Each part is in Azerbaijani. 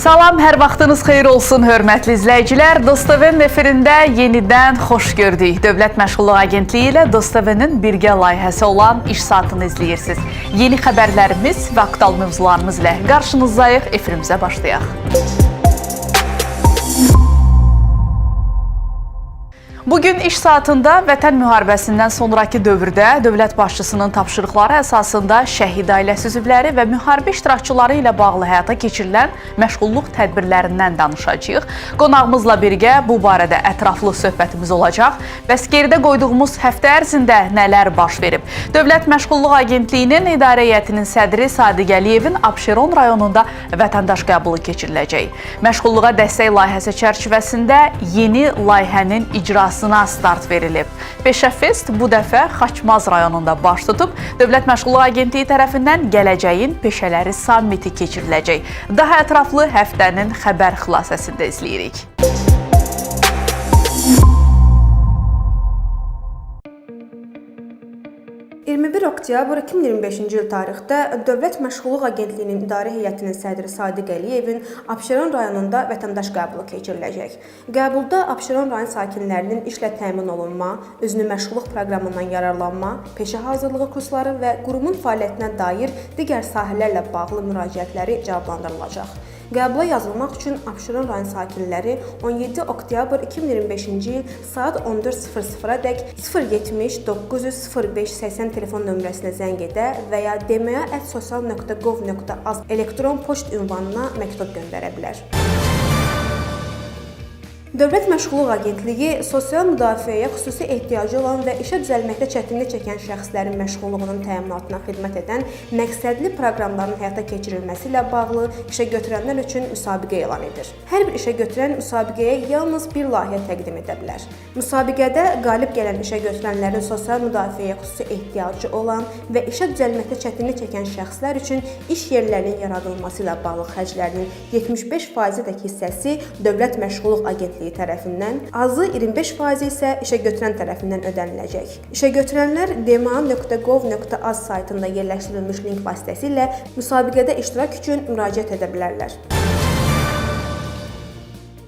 Salam, hər vaxtınız xeyir olsun, hörmətli izləyicilər. Dostoven efirində yenidən xoş gördük. Dövlət Məşğulluq Agentliyi ilə Dostovenin birgə layihəsi olan iş saatını izləyirsiniz. Yeni xəbərlərimiz və aktual mövzularımız ilə qarşınızdayıq, efirimizə başlayaq. Bugün iş saatında Vətən müharibəsindən sonraki dövrdə dövlət başçısının tapşırıqları əsasında şəhid ailəsi üzvləri və müharibə iştirakçıları ilə bağlı həyata keçirilən məşğulluq tədbirlərindən danışacağıq. Qonağımızla birgə bu barədə ətraflı söhbətimiz olacaq. Bəs geridə qoyduğumuz həftə ərzində nələr baş verib? Dövlət Məşğulluq Agentliyinin İdarə Heyətinin sədri Sadiq Əliyevin Abşeron rayonunda vətəndaş qəbulu keçiriləcək. Məşğulluğa dəstək layihəsi çərçivəsində yeni layihənin icrası start verilib. Peşə Fest bu dəfə Xaçmaz rayonunda baş tutub. Dövlət Məşğulluq Agentliyi tərəfindən gələcəyin peşələri sammiti keçiriləcək. Daha ətraflı həftənin xəbər xilasəsində izləyirik. Oktyabr 2025-ci il tarixdə Dövlət Məşğulluq Agentliyinin İdarə Heyətinin sədri Sadiq Əliyevin Abşeron rayonunda vətəndaş qəbulu keçiriləcək. Qəbulda Abşeron rayon sakinlərinin işlə təmin olunma, özünü məşğulluq proqramından yararlanma, peşə hazırlığı kursları və qurumun fəaliyyətinə dair digər sahələrlə bağlı müraciətləri cavablandırılacaq. Qəbula yazılmaq üçün Abşeron rayon sakinləri 17 oktyabr 2025-ci il saat 14:00-dək 070 900 05 80 telefon nömrəsinə zəng edə və ya dma@sosial.gov.az elektron poçt ünvanına məktub göndərə bilər. Dövlət Məşğulluq Agentliyi sosial müdafiəyə xüsusi ehtiyacı olan və işə düzəlməkdə çətinlik çəkən şəxslərin məşğulluğunun təminatına xidmət edən məqsədli proqramların həyata keçirilməsi ilə bağlı işə götürənlər üçün müsabiqə elan edir. Hər bir işə götürən müsabiqəyə yalnız bir layihə təqdim edə bilər. Müsabiqədə qalib gələn işə götürənlərin sosial müdafiəyə xüsusi ehtiyacı olan və işə düzəlməkdə çətinlik çəkən şəxslər üçün iş yerlərinin yaradılması ilə bağlı xərclərinin 75%-dək hissəsi Dövlət Məşğulluq Agentliyi tərəfindən, azı 25% isə işə götürən tərəfindən ödəniləcək. İşə götürənlər dma.gov.az saytında yerləşdirilmiş link vasitəsilə müsabiqədə iştirak üçün müraciət edə bilərlər.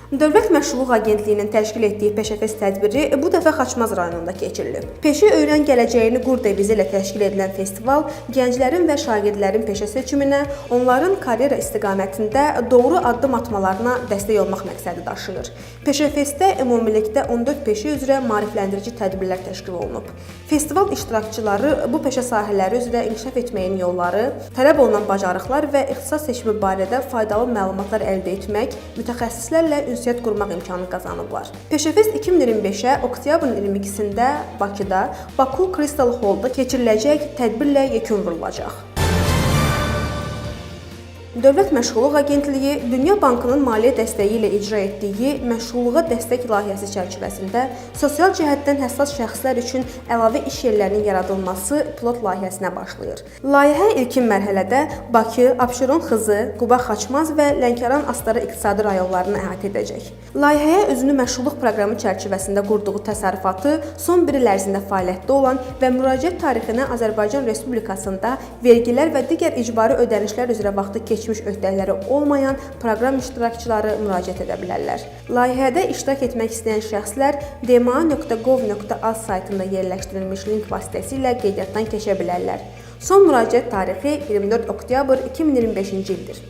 Dövlət Məşğulluq Agentliyinin təşkil etdiyi Peşə Fest tədbiri bu dəfə Xaçmaz rayonunda keçirilib. Peşə Öyrən Gələcəyini Qur devizi ilə təşkil edilən festival gənclərin və şagirdlərin peşə seçiminə, onların karyera istiqamətində doğru addım atmalarına dəstək olmaq məqsədi daşıyır. Peşə Festdə ümumilikdə 14 peşə üzrə maarifləndirici tədbirlər təşkil olunub. Festival iştirakçıları bu peşə sahələri üzrə inkişaf etməyin yolları, tələb olunan bacarıqlar və ixtisas seçimi barədə faydalı məlumatlar əldə etmək, mütəxəssislərlə ünsiyyət qurmaq imkanı qazanıblar. Peşə Fest 2025-ə oktyabrın 22-sində Bakıda, Baku Crystal Hall'da keçiriləcək tədbirlə yekun vurulacaq. Dövlət Məşğulluq Agentliyi Dünya Bankının maliyyə dəstəyi ilə icra etdiyi məşğulluğa dəstək layihəsi çərçivəsində sosial cəhətdən həssas şəxslər üçün əlavə iş yerlərinin yaradılması pilot layihəsinə başlayır. Layihə ilkin mərhələdə Bakı, Abşeron Xızı, Quba Xaçmaz və Lənkəran Astara iqtisadi rayonlarını əhatə edəcək. Layihəyə özünü məşğulluq proqramı çərçivəsində qurduğu təsərrüfatı son bir il ərzində fəaliyyətdə olan və müraciət tarixinə Azərbaycan Respublikasında vergilər və digər icbari ödənişlər üzrə vaxtı keçmiş öhdələri olmayan proqram iştirakçıları müraciət edə bilərlər. Layihədə iştirak etmək istəyən şəxslər dma.gov.az saytında yerləşdirilmiş link vasitəsilə qeydiyyatdan keçə bilərlər. Son müraciət tarixi 24 oktyabr 2025-ci ildir.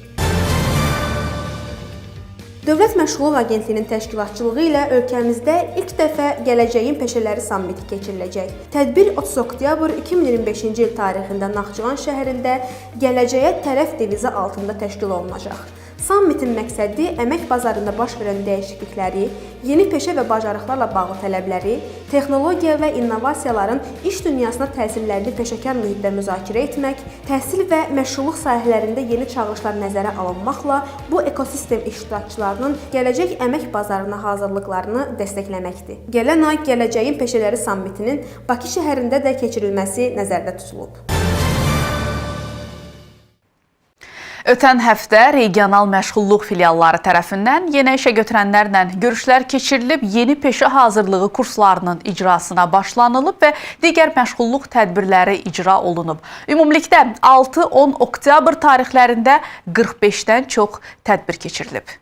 Dövlət Məşğulluq Agentliyinin təşkilatçılığı ilə ölkəmizdə ilk dəfə Gələcəyin Peşələri sammiti keçiriləcək. Tədbir 30 oktyabr 2025-ci il tarixində Naxçıvan şəhərində Gələcəyə tərəf devizi altında təşkil olunacaq. Sammitin məqsədi əmək bazarında baş verən dəyişiklikləri, yeni peşə və bacarıqlarla bağlı tələbləri, texnologiya və innovasiyaların iş dünyasına təsirlərini peşəkar mühitdə müzakirə etmək, təhsil və məşğulluq sahələrində yeni çağırışlar nəzərə alınmaqla bu ekosistem iştirakçılarının gələcək əmək bazarına hazırlıqlarını dəstəkləməkdir. Gələn ay Gələcəyin Peşələri sammitinin Bakı şəhərində də keçirilməsi nəzərdə tutulub. Ötən həftə regional məşğulluq filialları tərəfindən yeni işə götürənlərlə görüşlər keçirilib, yeni peşə hazırlığı kurslarının icrasına başlanılıb və digər məşğulluq tədbirləri icra olunub. Ümumilikdə 6-10 oktyabr tarixlərində 45-dən çox tədbir keçirilib.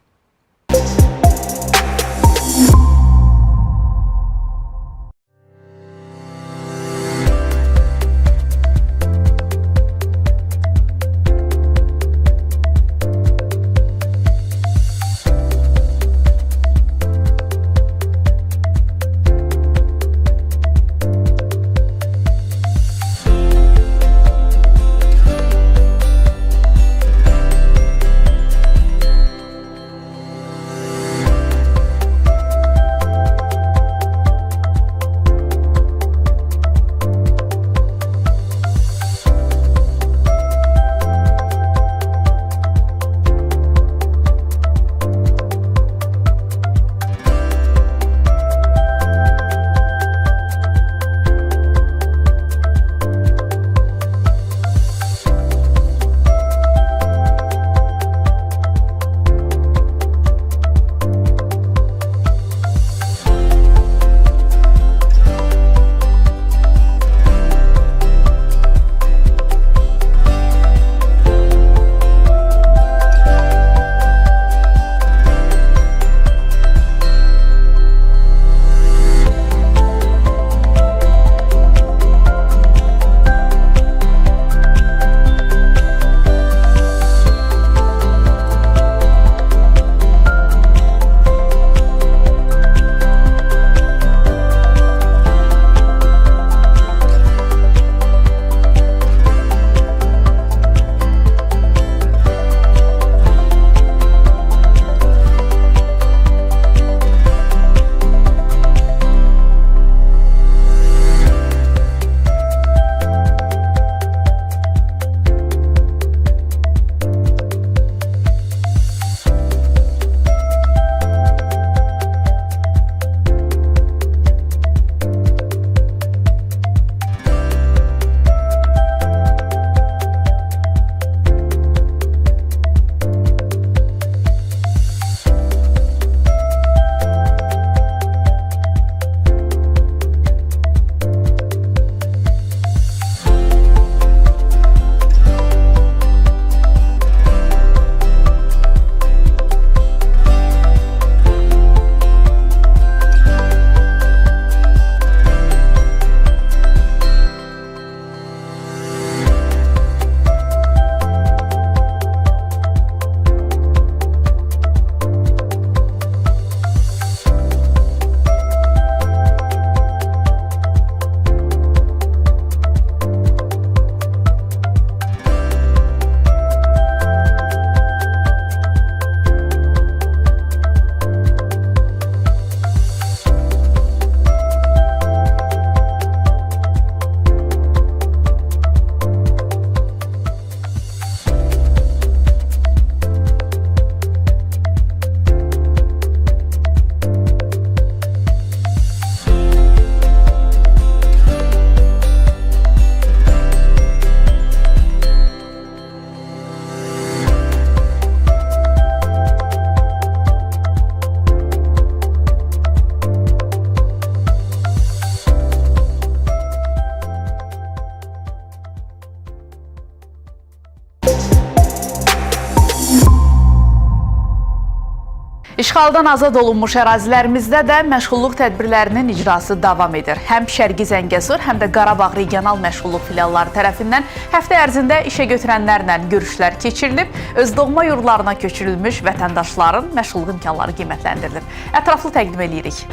İşğaldan azad olunmuş ərazilərimizdə də məşğulluq tədbirlərinin icrası davam edir. Həm Şərqi Zəngəzur, həm də Qarabağ regional məşğulluq filialları tərəfindən həftə ərzində işə götürənlərlə görüşlər keçirilib, öz doğma yurdlarına köçürülmüş vətəndaşların məşğulluq imkanları qiymətləndirilib. Ətraflı təqdim edirik.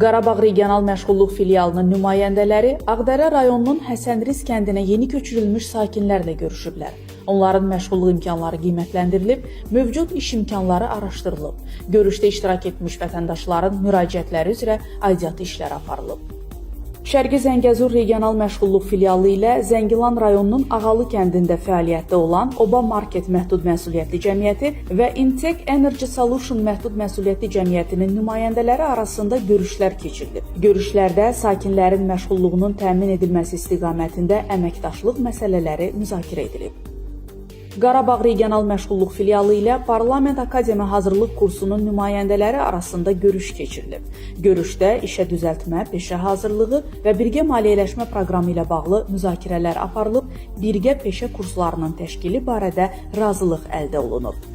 Qarabağ regional məşğulluq filialının nümayəndələri Ağdərə rayonunun Həsənriz kəndinə yeni köçürülmüş sakinlərlə görüşüblər. Onların məşğulluq imkanları qiymətləndirilib, mövcud iş imkanları araşdırılıb. Görüşdə iştirak etmiş vətəndaşların müraciətləri üzrə aidiyyatı işlər aparılıb. Şərqi Zəngəzur regional məşğulluq filialı ilə Zəngilan rayonunun Ağalı kəndində fəaliyyətdə olan Oba Market məhdud məsuliyyətli cəmiyyəti və Intec Energy Solution məhdud məsuliyyətli cəmiyyətinin nümayəndələri arasında görüşlər keçirilib. Görüşlərdə sakinlərin məşğulluğunun təmin edilməsi istiqamətində əməkdaşlıq məsələləri müzakirə edilib. Qarabağ regional məşğulluq filialı ilə Parlament Akademiya hazırlıq kursunun nümayəndələri arasında görüş keçirilib. Görüşdə işə düzəltmə, peşə hazırlığı və birgə maliyyələşmə proqramı ilə bağlı müzakirələr aparılıb, birgə peşə kurslarının təşkili barədə razılıq əldə olunub.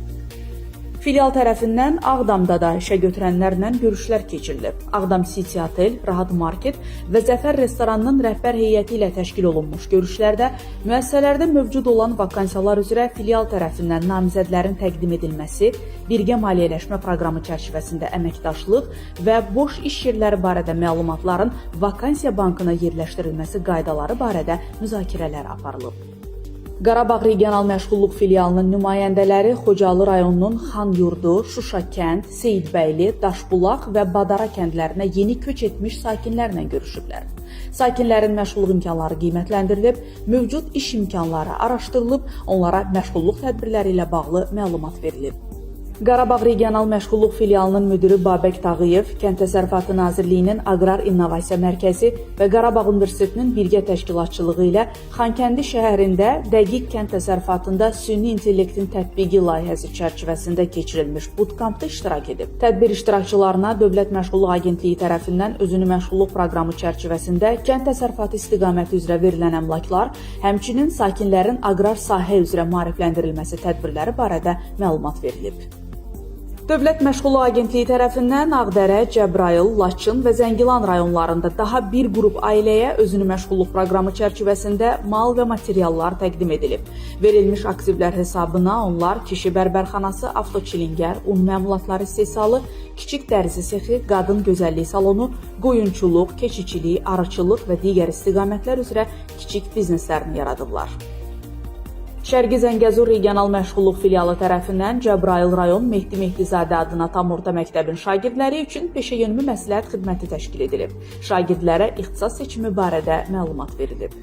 Filial tərəfindən Ağdamda da işə götürənlərlə görüşlər keçirilib. Ağdam City Hotel, Rahat Market və Zəfər restoranının rəhbər heyəti ilə təşkil olunmuş görüşlərdə müəssisələrdə mövcud olan vakansiyalar üzrə filial tərəfindən namizədlərin təqdim edilməsi, birgə maliyyələşmə proqramı çərçivəsində əməkdaşlıq və boş iş yerləri barədə məlumatların vakansiya bankına yerləşdirilməsi qaydaları barədə müzakirələr aparılıb. Qarabağ regional məşğulluq filialının nümayəndələri Xocalı rayonunun Xanyurdu, Şuşa kənd, Seyidbəyli, Daşbulaq və Badara kəndlərinə yeni köç etmiş sakinlərlə görüşüblər. Sakinlərin məşğulluq imkanları qiymətləndirilib, mövcud iş imkanları araşdırılıb, onlara məşğulluq tədbirləri ilə bağlı məlumat verilib. Qarabağ regional məşğulluq filialının müdiri Babək Tağıyev, Kənd Təsərrüfatı Nazirliyinin Aqrar İnnovasiya Mərkəzi və Qarabağ Universitetinin birgə təşkilatçılığı ilə Xankəndi şəhərində dəqiq kənd təsərrüfatında süni intellektin tətbiqi layihəsi çərçivəsində keçirilmiş bootcampda iştirak edib. Tədbir iştirakçılarına Dövlət Məşğulluq Agentliyi tərəfindən özünü məşğulluq proqramı çərçivəsində kənd təsərrüfatı istiqaməti üzrə verilən əmlaklar, həmçinin sakinlərin aqrar sahə üzrə maarifləndirilməsi tədbirləri barədə məlumat verilib. Dövlət Məşğulluq Agentliyi tərəfindən Ağdərə, Cəbrayıl, Laçın və Zəngilan rayonlarında daha bir qrup ailəyə özünü məşğulluq proqramı çərçivəsində mal və materiallar təqdim edilib. Verilmiş aktivlər hesabına onlar kişi bərbərxanası, avtoçilingər, un məmulatları istehsalı, kiçik dərzi sexi, qadın gözəllik salonu, qoyunçuluq, keçiçilik, arıçılıq və digər istiqamətlər üzrə kiçik bizneslərini yaradıblar. Şərqi Zəngəzur regional məşğulluq filialı tərəfindən Cəbrayıl rayon Mehdi Mehdizadə adına tam orta məktəbin şagirdləri üçün peşəyönümü məsləhət xidməti təşkil edilib. Şagirdlərə ixtisas seçimi barədə məlumat verilib.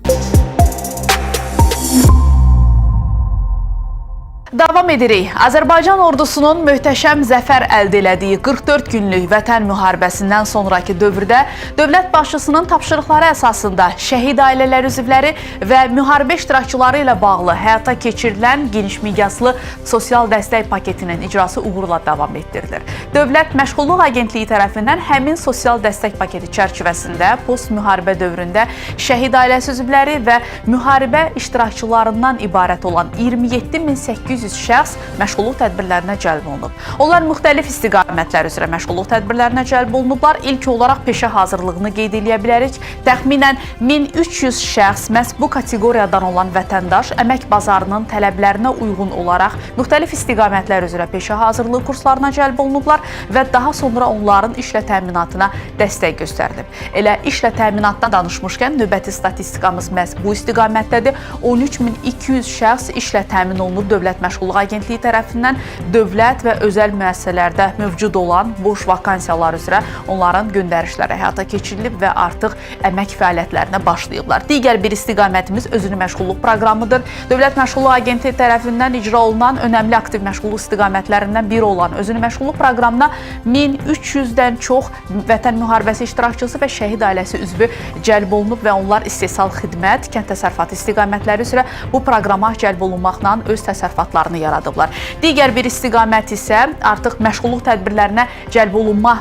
Davam edirik. Azərbaycan ordusunun möhtəşəm zəfər əldə elədiyi 44 günlük vətən müharibəsindən sonraki dövrdə dövlət başçısının tapşırıqları əsasında şəhid ailələri üzvləri və müharibə iştirakçıları ilə bağlı həyata keçirilən geniş miqyaslı sosial dəstək paketinin icrası uğurla davam etdirilir. Dövlət Məşğulluq Agentliyi tərəfindən həmin sosial dəstək paketi çərçivəsində post-müharibə dövründə şəhid ailəsi üzvləri və müharibə iştirakçılarından ibarət olan 27.800 şəxs məşğulluq tədbirlərinə cəlb olunub. Onlar müxtəlif istiqamətlər üzrə məşğulluq tədbirlərinə cəlb olunublar. İlk olaraq peşə hazırlığını qeyd edə bilərik. Təxminən 1300 şəxs məhz bu kateqoriyadan olan vətəndaş əmək bazarının tələblərinə uyğun olaraq müxtəlif istiqamətlər üzrə peşə hazırlığı kurslarına cəlb olunublar və daha sonra onların işlə təminatına dəstək göstərilib. Elə işlə təminatdan danışmışkən növbəti statistikamız məhz bu istiqamətdədir. 13.200 şəxs işlə təmin olunub Dövlət Məşğulluq Agentliyi tərəfindən dövlət və özəl müəssisələrdə mövcud olan boş vakansiyalar üzrə onların göndərişləri həyata keçirilib və artıq əmək fəaliyyətlərinə başlayıblar. Digər bir istiqamətimiz özünü məşğulluq proqramıdır. Dövlət Məşğulluq Agentliyi tərəfindən icra olunan önəmli aktiv məşğulluq istiqamətlərindən biri olan özünü məşğulluq proqramına 1300-dən çox vətən müharibəsi iştirakçısı və şəhid ailəsi üzvü cəlb olunub və onlar istehsal xidmət, kənd təsərrüfatı istiqamətləri üzrə bu proqrama cəlb olunmaqla öz təsərrüfatlarını yaradıblar. Digər bir istiqamət isə artıq məşğulluq tədbirlərinə cəlb olunma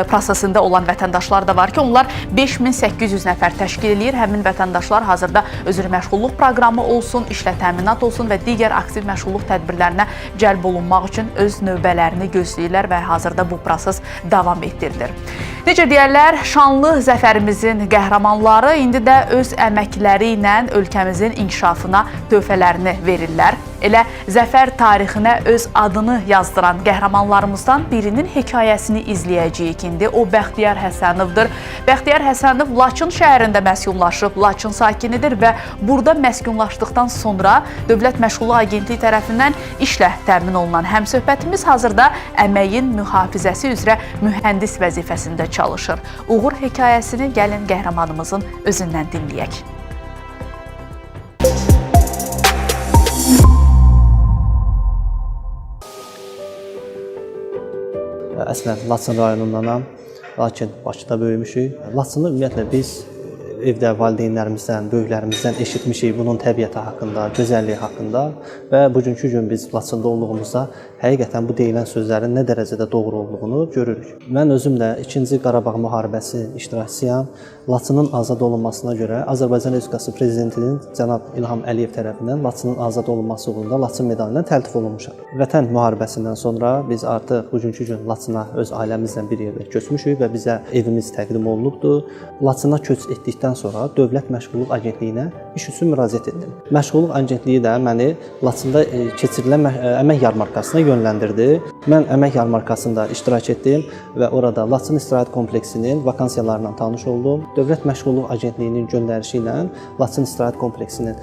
prosesində olan vətəndaşlar da var ki, onlar 5800 nəfər təşkil edir. Həmin vətəndaşlar hazırda özünü məşğulluq proqramı olsun, işlə təminat olsun və digər aktiv məşğulluq tədbirlərinə cəlb olunmaq üçün öz növbələrini gözləyirlər və hazırda bu proses davam etdirilir. Necə deyərlər, şanlı zəfərimizin qəhrəmanları indi də öz əməkləri ilə ölkəmizin inkişafına töhfələrini verirlər. Elə zəfər tarixinə öz adını yazdıran qəhrəmanlarımızdan birinin hekayəsini izləyəcəyik indi. O Bəxtiyar Həsənovdur. Bəxtiyar Həsənov Laçın şəhərində məskunlaşıb, Laçın sakinidir və burada məskunlaşdıqdan sonra Dövlət Məşğulluq Agentliyi tərəfindən işlə təmin olunan həmsöhbətimiz hazırda əməyin mühafizəsi üzrə mühəndis vəzifəsində çalışır. Uğur hekayəsini gəlin qəhrəmanımızın özündən dinləyək. Əslən, Laçın rayonundanam, lakin Bakıda böyümüşük. Laçını ümumiyyətlə biz evdə valideynlərimizdən, böyüklərimizdən eşitmişik bunun təbiəti haqqında, gözəlliyi haqqında və bugünkü gün biz Laçında olduğumuzda həqiqətən bu deyilən sözlərin nə dərəcədə doğru olduğunu görürük. Mən özüm də 2-ci Qarabağ müharibəsi iştirakçısıyam. Laçının azad olunmasına görə Azərbaycan Respublikası Prezidentinin cənab İlham Əliyev tərəfindən Laçının azad olunması uğrunda Laçın medalına təltif olunmuşam. Vətən müharibəsindən sonra biz artıq bugünkü gün Laçına öz ailəmizlə bir yerdə köçmüşük və bizə evimiz təqdim olunubdur. Laçına köç etdikdən sonra Dövlət Məşğulluq Agentliyinə iş üçün müraciət etdim. Məşğulluq Agentliyi də məni Laçında keçirilən əmək yarmarkasına yönləndirdi. Mən əmək yarmarkasında iştirak etdim və orada Laçın istirahət kompleksinin vakansiyalarından tanış oldum. Dövlət Məşğulluq Agentliyinin göndərişi ilə Laçın istirahət kompleksinin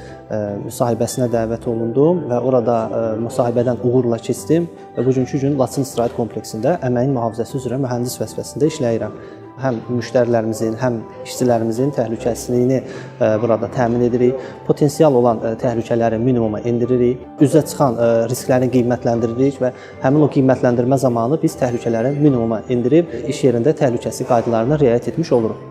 müsahibəsinə dəvət olundum və orada müsahibədən uğurla keçdim və bugünkü gün Laçın istirahət kompleksində əməyin mühafizəsi üzrə mühəndis vəzifəsində işləyirəm. Həm müştərilərimizin, həm işçilərimizin təhlükəsizliyini burada təmin edirik. Potensial olan təhlükələri minimuma endiririk. Üzə çıxan riskləri qiymətləndiririk və həmin o qiymətləndirmə zamanı biz təhlükələri minimuma endirib iş yerində təhlükəsizlik qaydalarına riayət etmiş oluruq.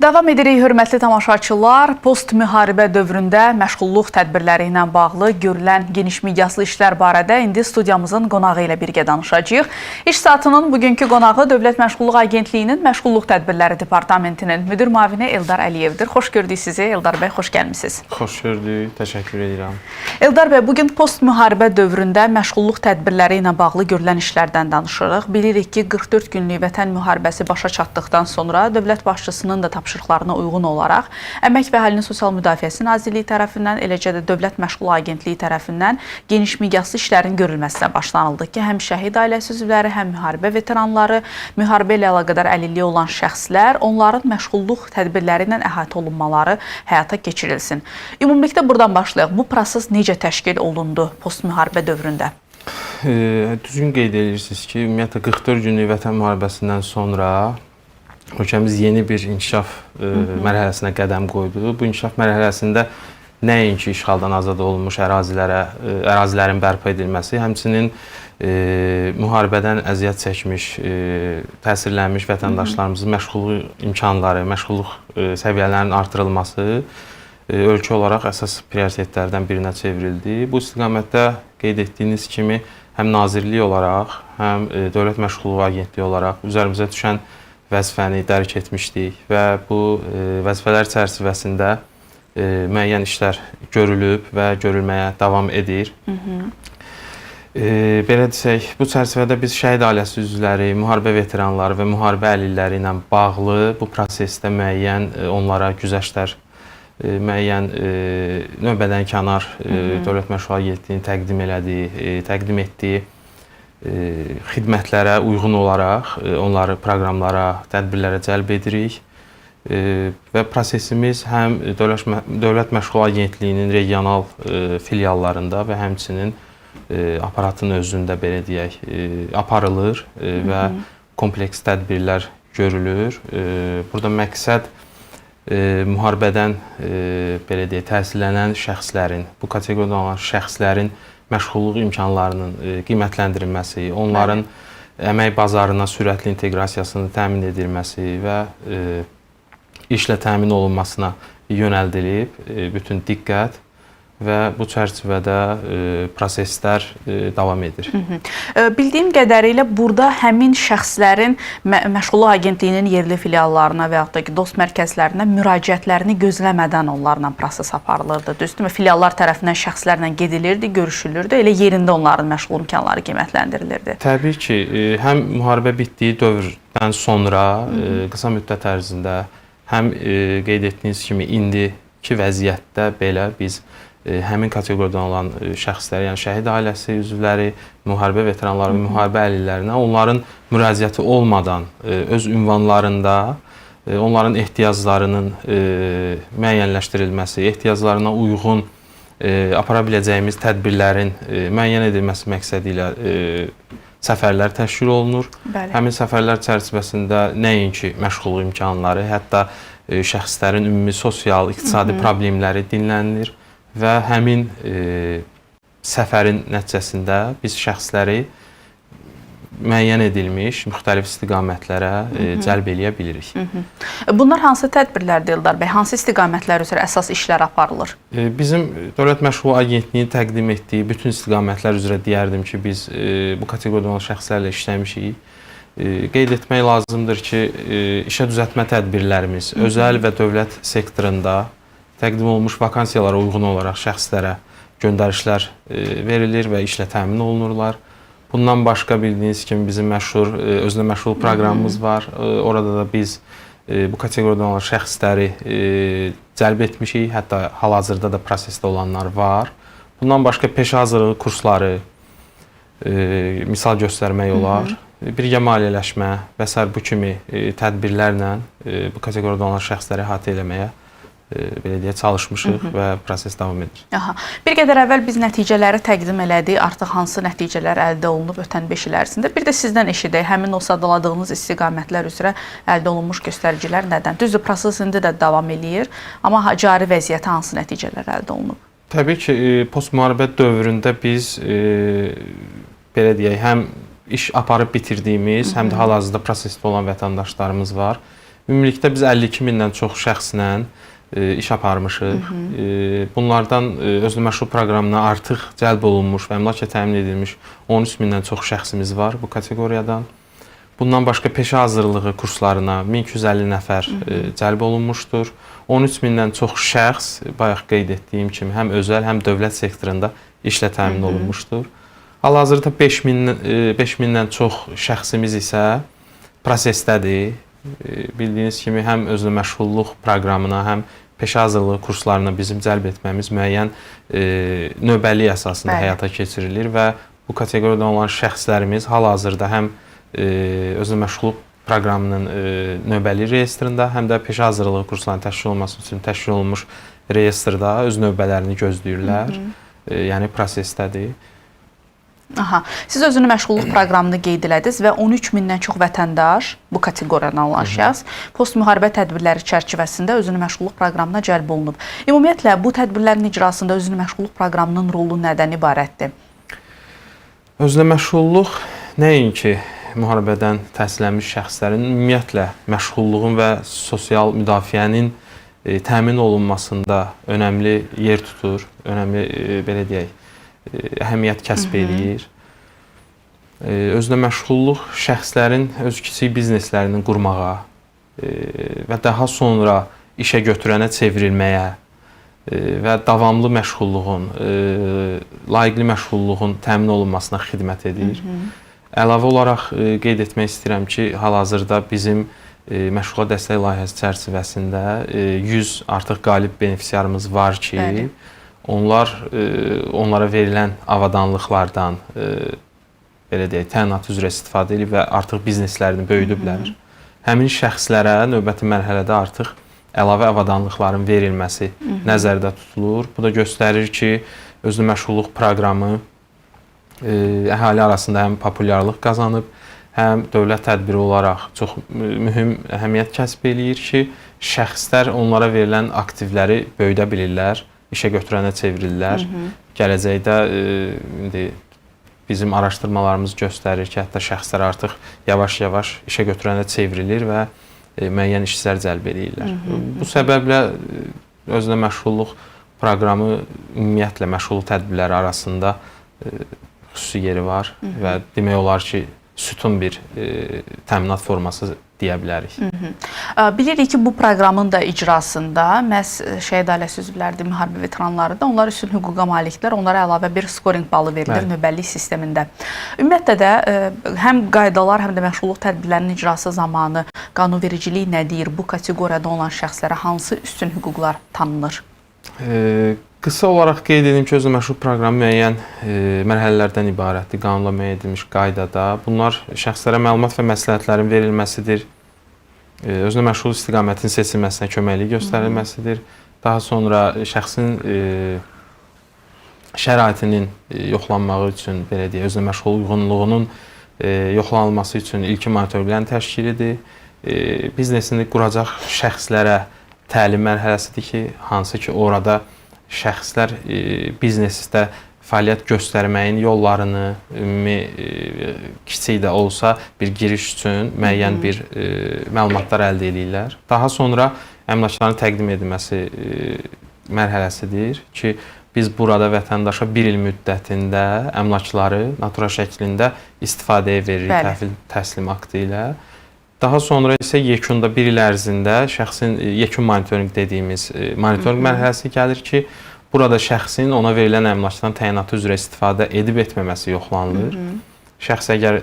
Davam edirik, hörmətli tamaşaçılar. Post-müharibə dövründə məşğulluq tədbirləri ilə bağlı görülən geniş miqyaslı işlər barədə indi studiyamızın qonağı ilə birgə danışacağıq. İş saatının bugünkü qonağı Dövlət Məşğulluq Agentliyinin Məşğulluq Tədbirləri Departamentinin müdir müavini Eldar Əliyevdir. Xoş gördük sizi, Eldar bəy, xoş gəlmisiniz. Xoş gördük, təşəkkür edirəm. Eldar bəy, bugün post-müharibə dövründə məşğulluq tədbirləri ilə bağlı görülən işlərdən danışırıq. Bilirik ki, 44 günlük vətən müharibəsi başa çatdıqdan sonra dövlət başçısının da tapşırıqlarına uyğun olaraq Əmək və Əhalinin Sosial Müdafiəsi Nazirliyi tərəfindən, eləcə də Dövlət Məşğulluq Agentliyi tərəfindən geniş miqyaslı işlərin görülməsinə başlanıldı ki, həm şəhid ailəsi üzvləri, həm müharibə veteranları, müharibə ilə əlaqədar əlilliyi olan şəxslər, onların məşğulluq tədbirləri ilə əhatə olunmaları həyata keçirilsin. Ümumilikdə buradan başlayaq. Bu proses necə təşkil olundu post-müharibə dövründə? Düzgün qeyd edirsiniz ki, ümumiyyətlə 44 günlük vətən müharibəsindən sonra ölkəmiz yeni bir inkişaf mərhələsinə qədəm qoydu. Bu inkişaf mərhələsində nəinki işğaldan azad olunmuş ərazilərin bərpa edilməsi, həmçinin müharibədən əziyyət çəkmiş, təsirlənmiş vətəndaşlarımızın məşğulluq imkanları, məşğulluq səviyyələrinin artırılması ölkə olaraq əsas prioritetlərdən birinə çevrildi. Bu istiqamətdə qeyd etdiyiniz kimi həm nazirlik olaraq, həm Dövlət Məşğulluq Agentliyi olaraq üzərimizə düşən vəzifəni dərk etmişdik və bu vəzifələr çərçivəsində müəyyən işlər görülüb və görülməyə davam edir. Belə desək, bu çərçivədə biz şəhid ailəsi üzvləri, müharibə veteranları və müharibə əlilləri ilə bağlı bu prosesdə müəyyən onlara güzəştlər, müəyyən növbədən kənar Dövlət Məşğulluq Agentliyinin təqdim etdiyi xidmətlərə uyğun olaraq onları proqramlara, tədbirlərə cəlb edirik və prosesimiz həm Dövlət Məşğulluq Agentliyinin regional filiallarında və həmçinin aparatın özündə belə deyək aparılır və kompleks tədbirlər görülür. Burada məqsəd müharibədən belə deyək təsirlənən şəxslərin, bu kateqoriyada olan şəxslərin məşğulluq imkanlarının qiymətləndirilməsi, onların əmək bazarına sürətli inteqrasiyasının təmin edilməsi və işlə təmin olunmasına yönəldilib bütün diqqət və bu çərçivədə proseslər davam edir. Bildiyim qədərilə burada həmin şəxslərin Məşğulluq Agentliyinin yerli filiallarına və yaxud da ki, dost mərkəzlərinə müraciətlərini gözləmədən onlarla proses aparılırdı. Düzdürmü? Filiallar tərəfindən şəxslərlə gedilirdi, görüşülürdü, elə yerində onların məşğul imkanları qiymətləndirilirdi. Təbii ki, həm müharibə bitdiyi dövrdən sonra qısa müddət ərzində həm qeyd etdiyiniz kimi indiki vəziyyətdə belə biz həmin kateqoriyadan olan şəxsləri, yəni şəhid ailəsi üzvləri, müharibə veteranları və müharibə əlillərinə onların müraciəti olmadan öz ünvanlarında onların ehtiyaclarının müəyyənləşdirilməsi, ehtiyaclarına uyğun apara biləcəyimiz tədbirlərin müəyyən edilməsi məqsədi ilə səfərlər təşkil olunur. Bəli. Həmin səfərlər çərçivəsində nəinki məşğulluq imkanları, hətta şəxslərin ümumi sosial, iqtisadi problemləri dinlənilir. Və həmin səfərin nəticəsində biz şəxsləri müəyyən edilmiş müxtəlif istiqamətlərə cəlb eləyə bilirik. Bunlar hansı tədbirlərdir Eldar bəy? Hansı istiqamətlər üzrə əsas işlər aparılır? Bizim Dövlət Məşğulluq Agentliyinin təqdim etdiyi bütün istiqamətlər üzrə deyərdim ki, biz bu kateqoriyada olan şəxslərlə işləmişik. Qeyd etmək lazımdır ki, işə düzəltmə tədbirlərimiz özəl və dövlət sektorunda təqdim olunmuş vakansiyalara uyğun olaraq şəxslərə göndərişlər verilir və işlə təmin olunurlar. Bundan başqa bildiyiniz kimi bizim məşhur özünə məşğul proqramımız var. Orada da biz bu kateqoriyadan olan şəxsləri cəlb etmişik. Hətta hal-hazırda da prosesdə olanlar var. Bundan başqa peşə hazırlığı kursları misal göstərmək olar. Birgə maliyyələşmə və s. bu kimi tədbirlərlə bu kateqoriyadan olan şəxsləri əhatə eləməyə belə deyə çalışmışıq və proses davam edir. Bir qədər əvvəl biz nəticələri təqdim elədik. Artıq hansı nəticələr əldə olunub ötən 5 il ərzində? Bir də sizdən eşidək, həmin o sadaladığınız istiqamətlər üzrə əldə olunmuş göstəricilər nədən? Düzdür, proses indi də davam eləyir, amma cari vəziyyətə hansı nəticələr əldə olunub? Təbii ki, postmüharibə dövründə biz belə deyək, həm iş aparıb bitirdiyimiz, həm də hal-hazırda prosesdə olan vətəndaşlarımız var. Ümumilikdə biz 52 mindən çox şəxslə iş aparmışıq. Bunlardan özünə məşğul proqramına artıq cəlb olunmuş və əmlakla təmin edilmiş 13 mindən çox şəxsimiz var bu kateqoriyadan. Bundan başqa peşə hazırlığı kurslarına 1250 nəfər cəlb olunmuşdur. 13 mindən çox şəxs, bayaq qeyd etdiyim kimi, həm özəl, həm dövlət sektorunda işlə təmin olunmuşdur. Hal-hazırda 5 mindən çox şəxsimiz isə prosesdədir. Bildiyiniz kimi, həm özünə məşğulluq proqramına, həm peşə hazırlığı kurslarına bizim cəlb etməmiz müəyyən növbəlik əsasında həyata keçirilir və bu kateqoriyadan olan şəxslərimiz hal-hazırda həm özünə məşğulluq proqramının növbəli reyestrində, həm də peşə hazırlığı kurslarının təşkil olunması üçün təşkil olunmuş reyestrdə öz növbələrini gözləyirlər. Yəni prosesdədir. Siz özünü məşğulluq proqramını qeyd elədiniz və 13 mindən çox vətəndaş, bu kateqoriyadan olan şəxs, post-müharibə tədbirləri çərçivəsində özünü məşğulluq proqramına cəlb olunub. Ümumiyyətlə, bu tədbirlərin icrasında özünü məşğulluq proqramının rolu nədən ibarətdir? Özünə məşğulluq nəinki müharibədən təhsilənmiş şəxslərin ümumiyyətlə məşğulluğun və sosial müdafiənin təmin olunmasında önəmli yer tutur, önəmli, belə deyək, əhəmiyyət kəsb eləyir. Özünə məşğulluq şəxslərin öz kiçik bizneslərinin qurmağa və daha sonra işə götürənə çevrilməyə və davamlı məşğulluğun, layiqli məşğulluğun təmin olunmasına xidmət edir. Əlavə olaraq qeyd etmək istəyirəm ki, hal-hazırda bizim məşğulluq dəstək layihəsi çərçivəsində 100 artıq qalib benefisiarımız var ki, onlara verilən avadanlıqlardan belə deyək, təyinat üzrə istifadə edib və artıq bizneslərini böyüdüblər. Həmin şəxslərə növbəti mərhələdə artıq əlavə avadanlıqların verilməsi nəzərdə tutulur. Bu da göstərir ki, özünə məşğulluq proqramı əhali arasında həm populyarlıq qazanıb, həm dövlət tədbiri olaraq çox mühüm əhəmiyyət kəsb eləyir ki, şəxslər onlara verilən aktivləri böyüdə bilirlər, işə götürənə çevrilirlər. Gələcəkdə indi bizim araşdırmalarımız göstərir ki, hətta şəxslər artıq yavaş-yavaş işə götürənə çevrilir və müəyyən işçilər cəlb edirlər. Bu səbəblə özünə məşğulluq proqramı ümumiyyətlə məşğulluq tədbirləri arasında xüsusi yeri var və demək olar ki, sütun bir təminat forması deyə bilərik. Bilirik ki, bu proqramın da icrasında məhz şəhid ailəsi üzvləri, müharibə veteranları da onlar üstün hüquqa maliklər, onlara əlavə bir skorinq balı verilir növbəllik sistemində. Ümumiyyətlə də həm qaydalar, həm də məşğulluq tədbirlərinin icrası zamanı qanunvericilik nə deyir? Bu kateqoriyada olan şəxslərə hansı üstün hüquqlar tanınır? Qısa olaraq qeyd edim ki, özü məşğul proqramı müəyyən mərhələlərdən ibarətdir, qanunla müəyyən edilmiş qaydada. Bunlar şəxslərə məlumat və məsləhətlərin verilməsidir, özünə məşğul istiqamətin seçilməsinə köməklik göstərilməsidir. Daha sonra şəxsin şəraitinin yoxlanmağı üçün, belə deyək, özünə məşğul uyğunluğunun yoxlanılması üçün ilkin monitorinqlərin təşkilidir. Biznesini quracaq şəxslərə təlim mərhələsidir ki, hansı ki, orada şəxslər biznesdə fəaliyyət göstərməyin yollarını, kiçik də olsa bir giriş üçün müəyyən bir məlumatlar əldə edirlər. Daha sonra əmlakların təqdim edilməsi mərhələsidir ki, biz burada vətəndaşa 1 il müddətində əmlakları natural şəklində istifadəyə veririk təhvil təslim aktı ilə. Daha sonra isə yekunda 1 il ərzində şəxsin yekun monitorinq dediyimiz monitorinq mərhələsi gəlir ki, burada şəxsin ona verilən əmlakdan təyinatı üzrə istifadə edib etməməsi yoxlanılır. Şəxs əgər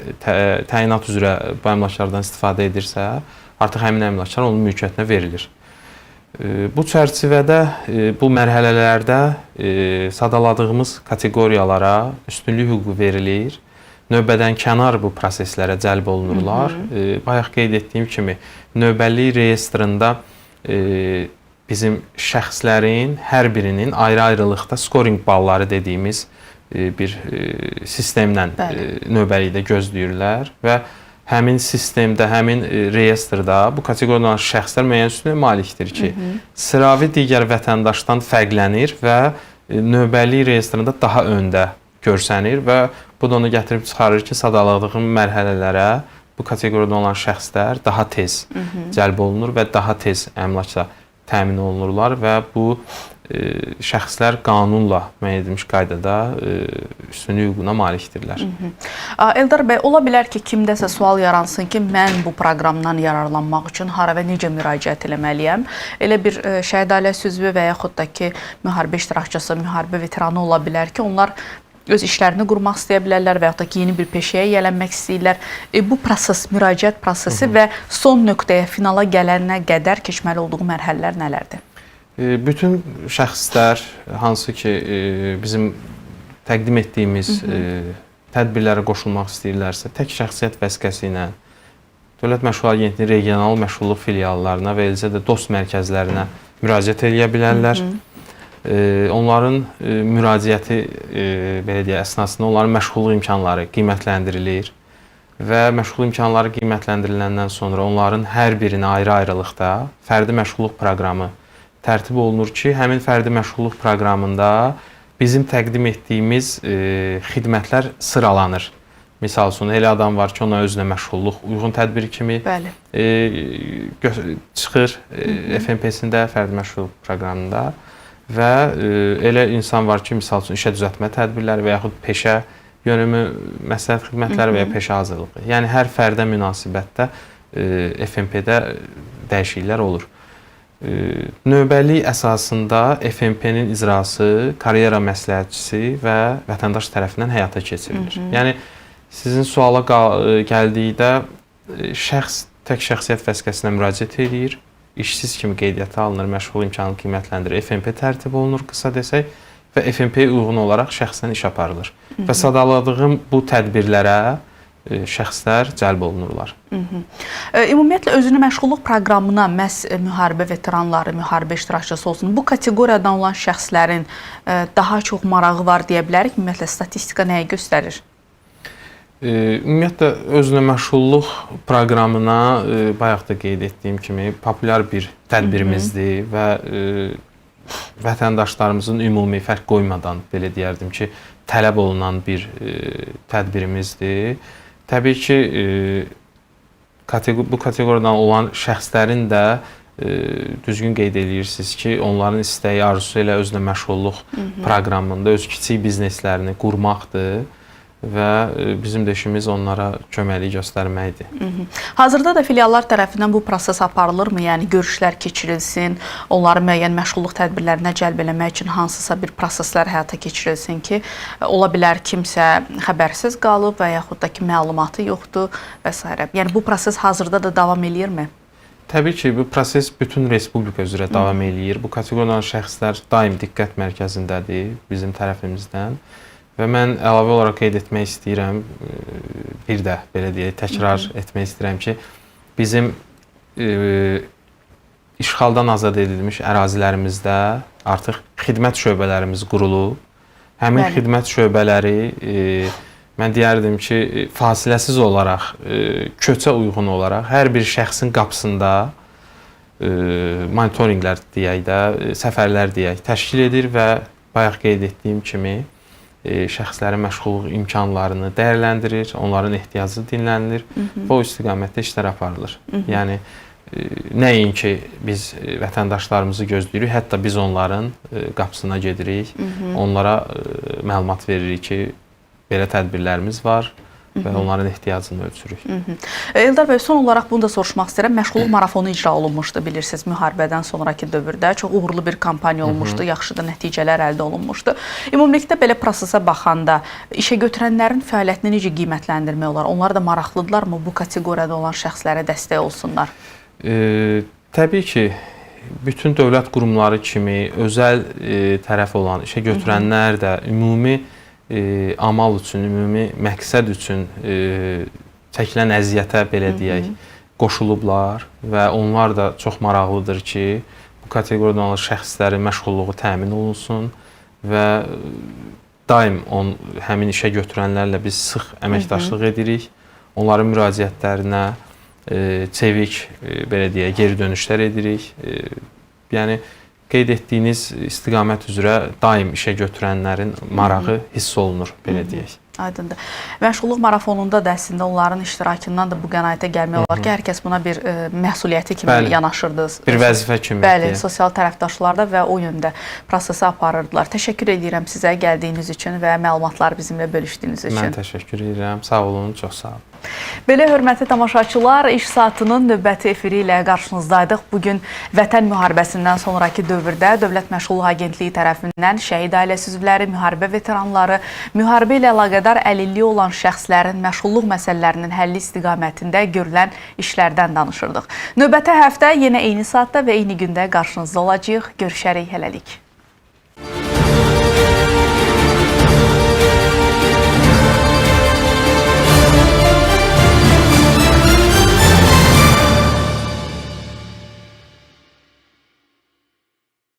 təyinat üzrə bu əmlaklardan istifadə edirsə, artıq həmin əmlaklar onun mülkiyyətinə verilir. Bu çərçivədə, bu mərhələlərdə sadaladığımız kateqoriyalara üstünlük hüququ verilir. Növbədən kənar bu proseslərə cəlb olunurlar. Bayaq qeyd etdiyim kimi, növbəllik reyestrində bizim şəxslərin hər birinin ayrı-ayrılıqda skorinq balları dediyimiz bir sistemlə növbəlikdə gözləyirlər və həmin sistemdə, həmin reyestrdə bu kateqoriyadan şəxslər müəyyən üstünlüyə malikdir ki, sıravi digər vətəndaşdan fərqlənir və növbəllik reyestrində daha öndə görsənir və bu da onu gətirib çıxarır ki, sadaladığım mərhələlərə bu kateqoriyada olan şəxslər daha tez cəlb olunur və daha tez əmlakla təmin olunurlar və bu şəxslər qanunla müəyyən edilmiş qaydada üstünlük hüququna malikdirlər. Eldar bəy, ola bilər ki, kimdəsə sual yaransın ki, mən bu proqramdan yararlanmaq üçün hara və necə müraciət eləməliyəm? Elə bir şəhid ailəsi üzvü və yaxud da ki, müharibə iştirakçısı, müharibə veteranı ola bilər ki, onlar öz işlərini qurmaq istəyə bilərlər və yaxud da ki, yeni bir peşəyə yiyələnmək istəyirlər. Bu proses, müraciət prosesi və son nöqtəyə, finala gələnə qədər keçməli olduğu mərhələlər nələrdir? Bütün şəxslər, hansı ki, bizim təqdim etdiyimiz tədbirlərə qoşulmaq istəyirlərsə, tək şəxsiyyət vəsiqəsi ilə Dövlət Məşğul Agentliyinin regional məşğulluq filiallarına və eləcə də dost mərkəzlərinə müraciət edə bilərlər. Onların müraciəti belə deyək, əsnasında onların məşğulluq imkanları qiymətləndirilir və məşğulluq imkanları qiymətləndiriləndən sonra onların hər birinə ayrı-ayrılıqda fərdi məşğulluq proqramı tərtib olunur ki, həmin fərdi məşğulluq proqramında bizim təqdim etdiyimiz xidmətlər sıralanır. Misal üçün, elə adam var ki, ona özünə məşğulluq uyğun tədbiri kimi çıxır FNP-sində, fərdi məşğulluq proqramında. Və elə insan var ki, misal üçün işə düzəltmə tədbirləri və yaxud peşə yönümü məsləhət xidmətləri və ya peşə hazırlığı. Yəni, hər fərdə münasibətdə FNP-də dəyişikliklər olur. Növbəlik əsasında FNP-nin icrası karyera məsləhətçisi və vətəndaş tərəfindən həyata keçirilir. Yəni, sizin suala gəldikdə şəxs tək şəxsiyyət vəsiqəsinə müraciət edir, işsiz kimi qeydiyyata alınır, məşğul imkanı qiymətləndirir, FNP tərtib olunur, qısa desək, və FNP-yə uyğun olaraq şəxsdən iş aparılır. Və sadaladığım bu tədbirlərə şəxslər cəlb olunurlar. Ümumiyyətlə, özünü məşğulluq proqramına məhz müharibə veteranları, müharibə iştirakçısı olsun, bu kateqoriyadan olan şəxslərin daha çox marağı var deyə bilərik. Ümumiyyətlə, statistika nəyi göstərir? Ümumiyyətlə, özünə məşğulluq proqramına bayaq da qeyd etdiyim kimi populyar bir tədbirimizdir və vətəndaşlarımızın ümumi fərq qoymadan, belə deyərdim ki, tələb olunan bir tədbirimizdir. Təbii ki, bu kateqoriyadan olan şəxslərin də düzgün qeyd edirsiniz ki, onların istəyi, arzusu ilə özünə məşğulluq proqramında öz kiçik bizneslərini qurmaqdır və bizim də işimiz onlara köməklik göstərməkdir. Hazırda da filiallar tərəfindən bu proses aparılırmı? Yəni görüşlər keçirilsin, onları müəyyən məşğulluq tədbirlərinə cəlb eləmək üçün hansısa bir proseslər həyata keçirilsin ki, ola bilər kimsə xəbərsiz qalıb və yaxud da ki, məlumatı yoxdur və s. Yəni bu proses hazırda da davam eləyirmi? Təbii ki, bu proses bütün respublika üzrə davam eləyir. Bu kateqoriyalı şəxslər daim diqqət mərkəzindədir bizim tərəfimizdən. Və mən əlavə olaraq qeyd etmək istəyirəm, bir də belə deyək, təkrar etmək istəyirəm ki, bizim işğaldan azad edilmiş ərazilərimizdə artıq xidmət şöbələrimiz qurulub. Həmin xidmət şöbələri, mən deyərdim ki, fasiləsiz olaraq, köçə uyğun olaraq hər bir şəxsin qapısında monitorinqlər deyək də, səfərlər deyək, təşkil edir və bayaq qeyd etdiyim kimi, şəxslərin məşğulluq imkanlarını dəyərləndirir, onların ehtiyacı dinlənilir və o istiqamətdə işlər aparılır. Yəni, nəinki biz vətəndaşlarımızı gözləyirik, hətta biz onların qapısına gedirik, onlara məlumat veririk ki, belə tədbirlərimiz var və onların ehtiyacını ölçürük. Eldar bəy, son olaraq bunu da soruşmaq istəyirəm. Məşğulluq marafonu icra olunmuşdu, bilirsiniz, müharibədən sonraki dövrdə. Çox uğurlu bir kampaniya olmuşdu, yaxşı da nəticələr əldə olunmuşdu. Ümumilikdə belə prosesə baxanda işə götürənlərin fəaliyyətini necə qiymətləndirmək olar? Onlar da maraqlıdırlarmı bu kateqoriyada olan şəxslərə dəstək olsunlar? Təbii ki, bütün dövlət qurumları kimi özəl tərəf olan işə götürənlər də ümumi amal üçün, ümumi məqsəd üçün çəkilən əziyyətə, belə deyək, qoşulublar və onlar da çox maraqlıdır ki, bu kateqoriyada olan şəxslərin məşğulluğu təmin olunsun və daim həmin işə götürənlərlə biz sıx əməkdaşlıq edirik. Onların müraciətlərinə çevik, belə deyək, geri dönüşlər edirik. Yəni, qeyd etdiyiniz istiqamət üzrə daim işə götürənlərin marağı hiss olunur, belə deyək. Aydındır. Məşğulluq marafonunda da əslində onların iştirakından da bu qənaətə gəlmək olar ki, hər kəs buna bir məsuliyyəti kimi yanaşırdınız. Bir vəzifə kimi. Bəli, sosial tərəfdaşlar da və o yöndə prosesi aparırdılar. Təşəkkür edirəm sizə gəldiyiniz üçün və məlumatları bizimlə bölüşdüyünüz üçün. Mən təşəkkür edirəm. Sağ olun, çox sağ olun. Belə hörmətli tamaşaçılar, İş Saatının növbəti efiri ilə qarşınızdaydıq. Bugün Vətən müharibəsindən sonraki dövrdə Dövlət Məşğulluq Agentliyi tərəfindən şəhid ailəsi üzvləri, müharibə veteranları, müharibə ilə əlaqədar əlilliyi olan şəxslərin məşğulluq məsələlərinin həlli istiqamətində görülən işlərdən danışırdıq. Növbəti həftə yenə eyni saatda və eyni gündə qarşınızda olacağıq. Görüşərik, hələlik.